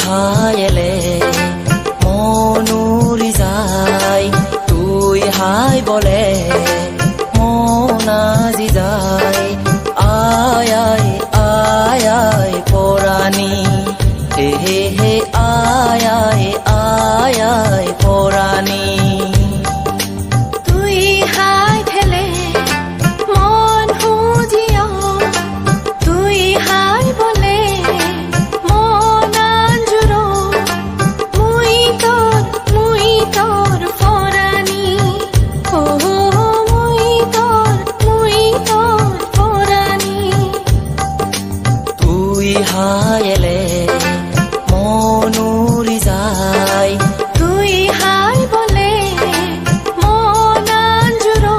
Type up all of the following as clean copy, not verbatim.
হায়লে মনুরি যায় তুই হাই বলে মন আজি যায় আয় আয় আয় আয় পরাণী হে হে হে আয় আয় আয় আয় পরাণী তুই হাই ঠেলে মন হুজিয়া তুই হাই বলে হায়লে মনুরি যায় তুই হাই বলে মন আঞ্জুরো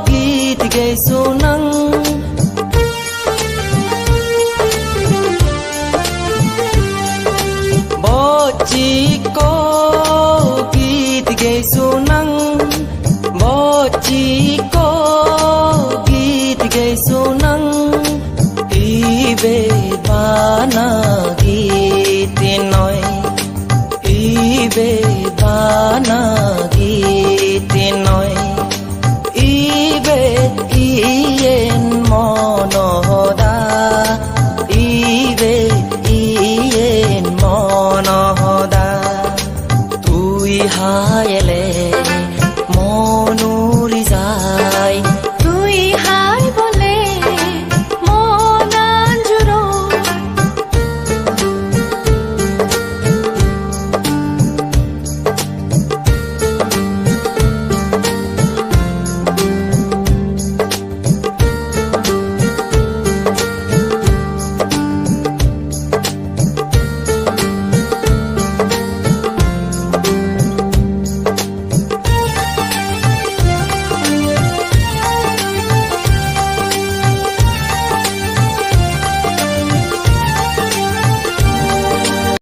গীত গাইছো নং বচিকো গীত গাইছো নং বচিকো গীত গাইছো নং ইবে বানা গীত নয় ইবে বানা গীত নয় ইবে ইয়েন মনহদা ইবে ইয়েন মনহদা তুই হায়লে